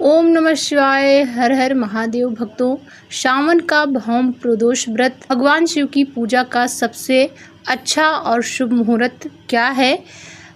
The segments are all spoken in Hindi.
ओम नमः शिवाय। हर हर महादेव। भक्तों, श्रावण का भौम प्रदोष व्रत भगवान शिव की पूजा का सबसे अच्छा और शुभ मुहूर्त क्या है?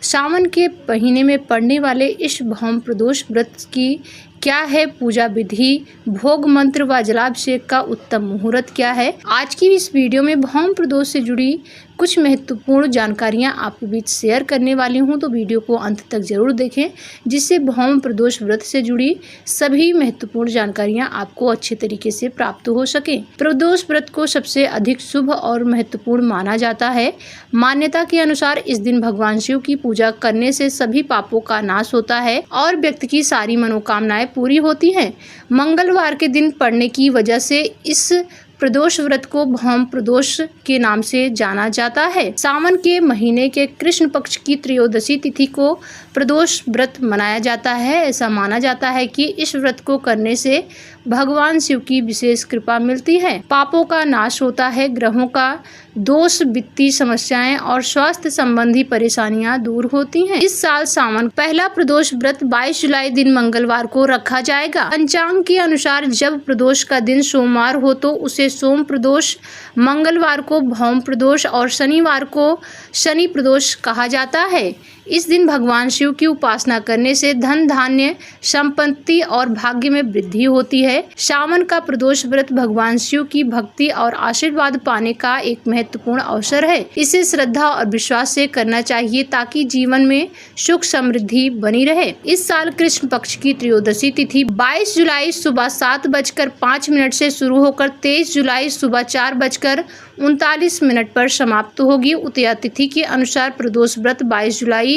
सावन के महीने में पड़ने वाले इस भौम प्रदोष व्रत की क्या है पूजा विधि, भोग मंत्र व जलाभिषेक का उत्तम मुहूर्त क्या है? आज की इस वीडियो में भौम प्रदोष से जुड़ी कुछ महत्वपूर्ण जानकारियां आपके बीच शेयर करने वाली हूं, तो वीडियो को अंत तक जरूर देखें, जिससे भौम प्रदोष व्रत से जुड़ी सभी महत्वपूर्ण जानकारियां आपको अच्छे तरीके से प्राप्त हो सके। प्रदोष व्रत को सबसे अधिक शुभ और महत्वपूर्ण माना जाता है। मान्यता के अनुसार इस दिन भगवान शिव की पूजा करने से सभी पापों का नाश होता है और व्यक्ति की सारी मनोकामनाएं पूरी होती हैं। मंगलवार के दिन पड़ने की वजह से इस प्रदोष व्रत को भौम प्रदोष के नाम से जाना जाता है। सावन के महीने के कृष्ण पक्ष की त्रयोदशी तिथि को प्रदोष व्रत मनाया जाता है। ऐसा माना जाता है कि इस व्रत को करने से भगवान शिव की विशेष कृपा मिलती है, पापों का नाश होता है, ग्रहों का दोष, वित्तीय समस्याएं और स्वास्थ्य संबंधी परेशानियां दूर होती हैं। इस साल सावन पहला प्रदोष व्रत 22 जुलाई दिन मंगलवार को रखा जाएगा। पंचांग के अनुसार जब प्रदोष का दिन सोमवार हो तो उसे सोम प्रदोष, मंगलवार को भौम प्रदोष और शनिवार को शनि प्रदोष कहा जाता है। इस दिन भगवान शिव की उपासना करने से धन, धान्य, संपत्ति और भाग्य में वृद्धि होती है। सावन का प्रदोष व्रत भगवान शिव की भक्ति और आशीर्वाद पाने का एक महत्वपूर्ण अवसर है। इसे श्रद्धा और विश्वास से करना चाहिए ताकि जीवन में सुख समृद्धि बनी रहे। इस साल कृष्ण पक्ष की त्रयोदशी तिथि 22 जुलाई सुबह 7:05 से शुरू होकर 23 जुलाई सुबह 4:39 पर समाप्त होगी। उदया तिथि के अनुसार प्रदोष व्रत 22 जुलाई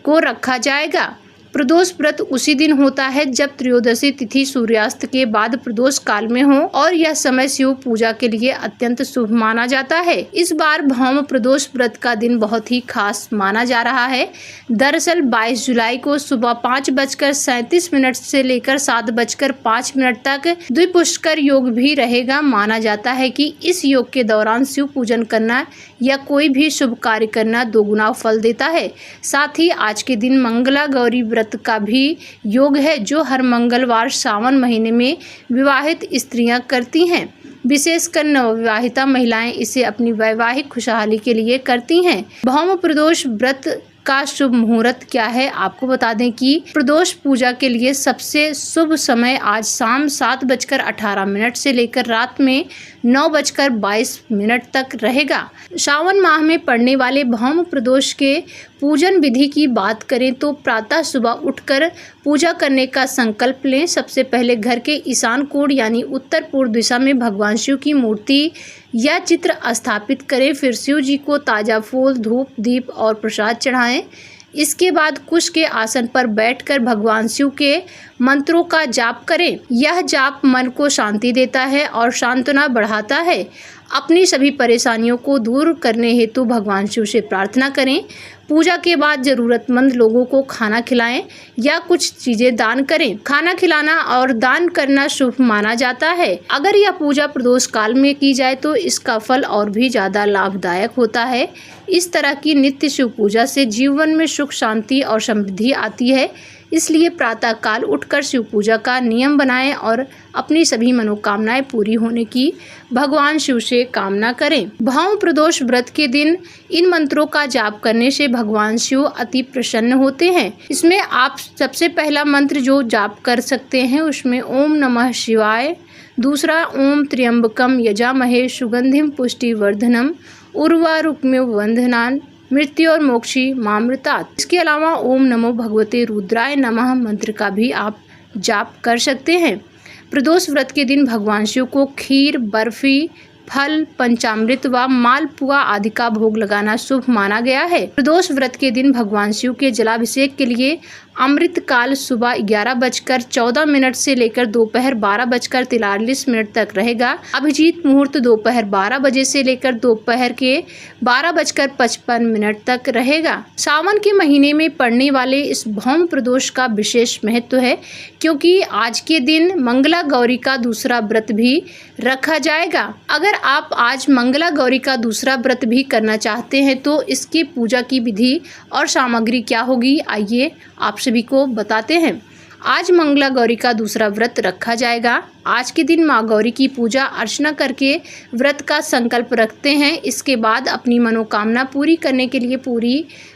को रखा जाएगा। प्रदोष व्रत उसी दिन होता है जब त्रयोदशी तिथि सूर्यास्त के बाद प्रदोष काल में हो और यह समय शिव पूजा के लिए अत्यंत शुभ माना जाता है। इस बार भौम प्रदोष व्रत का दिन बहुत ही खास माना जा रहा है। दरअसल 22 जुलाई को सुबह 5:37 से लेकर 7:05 तक द्विपुष्कर योग भी रहेगा। माना जाता है कि इस योग के दौरान शिव पूजन करना या कोई भी शुभ कार्य करना दोगुना फल देता है। साथ ही आज के दिन मंगला गौरी व्रत का भी योग है, जो हर मंगलवार सावन महीने में विवाहित स्त्रियां करती हैं। विशेषकर नवविवाहिता महिलाएं इसे अपनी वैवाहिक खुशहाली के लिए करती हैं। भौम प्रदोष व्रत का शुभ मुहूर्त क्या है, आपको बता दें कि प्रदोष पूजा के लिए सबसे शुभ समय आज शाम 7:18 से लेकर रात में 9:22 तक रहेगा। सावन माह में पड़ने वाले भौम प्रदोष के पूजन विधि की बात करें तो प्रातः सुबह उठकर पूजा करने का संकल्प लें। सबसे पहले घर के ईशान कोण यानी उत्तर पूर्व दिशा में भगवान शिव की मूर्ति या चित्र स्थापित करें। फिर शिव जी को ताजा फूल, धूप, दीप और प्रसाद चढ़ाएं। इसके बाद कुश के आसन पर बैठकर भगवान शिव के मंत्रों का जाप करें। यह जाप मन को शांति देता है और सांत्वना बढ़ाता है। अपनी सभी परेशानियों को दूर करने हेतु भगवान शिव से प्रार्थना करें। पूजा के बाद जरूरतमंद लोगों को खाना खिलाएं या कुछ चीजें दान करें। खाना खिलाना और दान करना शुभ माना जाता है। अगर यह पूजा प्रदोष काल में की जाए तो इसका फल और भी ज्यादा लाभदायक होता है। इस तरह की नित्य शिव पूजा से जीवन में सुख, शांति और समृद्धि आती है। इसलिए प्रातः काल उठकर शिव पूजा का नियम बनाएं और अपनी सभी मनोकामनाएं पूरी होने की भगवान शिव से कामना करें। भौम प्रदोष व्रत के दिन इन मंत्रों का जाप करने से भगवान शिव अति प्रसन्न होते हैं। इसमें आप सबसे पहला मंत्र जो जाप कर सकते हैं उसमें ओम नमः शिवाय, दूसरा ओम त्र्यंबकम यजामहे सुगंधिम पुष्टिवर्धनम उर्वारुकमिव वंदनान मृत्यु और मोक्षी मामृतात। इसके अलावा ओम नमो भगवते रुद्राय नमः मंत्र का भी आप जाप कर सकते हैं। प्रदोष व्रत के दिन भगवान शिव को खीर, बर्फी, फल, पंचामृत व मालपुआ आदि का भोग लगाना शुभ माना गया है। प्रदोष व्रत के दिन भगवान शिव के जलाभिषेक के लिए अमृत काल सुबह 11:14 से लेकर दोपहर 12:43 तक रहेगा। अभिजीत मुहूर्त दोपहर 12 बजे से लेकर दोपहर के 12:55 तक रहेगा। सावन के महीने में पड़ने वाले इस भौम प्रदोष का विशेष महत्व है, क्योंकि आज के दिन मंगला गौरी का दूसरा व्रत भी रखा जाएगा। अगर आप आज मंगला गौरी का दूसरा व्रत भी करना चाहते हैं तो इसकी पूजा की विधि और सामग्री क्या होगी, आइए आप सभी को बताते हैं। आज मंगला गौरी का दूसरा व्रत रखा जाएगा। आज के दिन माँ गौरी की पूजा अर्चना करके व्रत का संकल्प रखते हैं। इसके बाद अपनी मनोकामना पूरी करने के लिए पूरी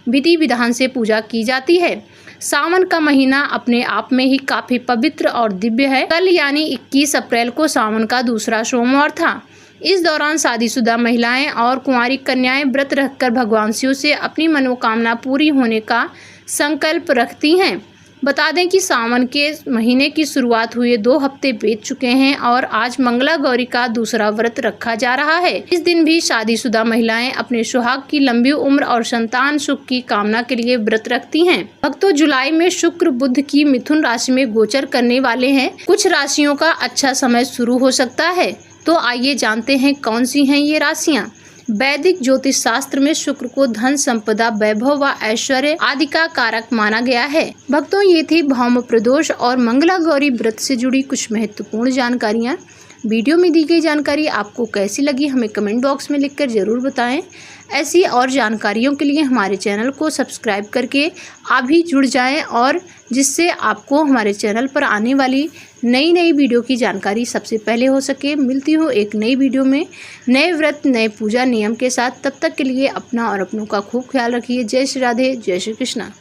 विधि विधान से पूजा की जाती है। सावन का महीना अपने आप में ही काफ़ी पवित्र और दिव्य है। कल यानी 21 अप्रैल को सावन का दूसरा सोमवार था। इस दौरान शादीशुदा महिलाएं और कुंवारी कन्याएं व्रत रखकर भगवान शिव से अपनी मनोकामना पूरी होने का संकल्प रखती हैं। बता दें कि सावन के महीने की शुरुआत हुए 2 हफ्ते बीत चुके हैं और आज मंगला गौरी का दूसरा व्रत रखा जा रहा है। इस दिन भी शादीशुदा महिलाएं अपने सुहाग की लंबी उम्र और संतान सुख की कामना के लिए व्रत रखती हैं। भक्तों, जुलाई में शुक्र बुध की मिथुन राशि में गोचर करने वाले हैं। कुछ राशियों का अच्छा समय शुरू हो सकता है। तो आइए जानते हैं कौन सी हैं ये राशियां। वैदिक ज्योतिष शास्त्र में शुक्र को धन संपदा, वैभव व ऐश्वर्य आदि का कारक माना गया है। भक्तों, ये थी भौम प्रदोष और मंगला गौरी व्रत से जुड़ी कुछ महत्वपूर्ण जानकारियाँ। वीडियो में दी गई जानकारी आपको कैसी लगी हमें कमेंट बॉक्स में लिखकर ज़रूर बताएं। ऐसी और जानकारियों के लिए हमारे चैनल को सब्सक्राइब करके आप भी जुड़ जाएं और जिससे आपको हमारे चैनल पर आने वाली नई वीडियो की जानकारी सबसे पहले हो सके। मिलती हूँ एक नई वीडियो में नए व्रत, नए पूजा नियम के साथ। तब तक के लिए अपना और अपनों का खूब ख्याल रखिए। जय श्री राधे, जय श्री कृष्णा।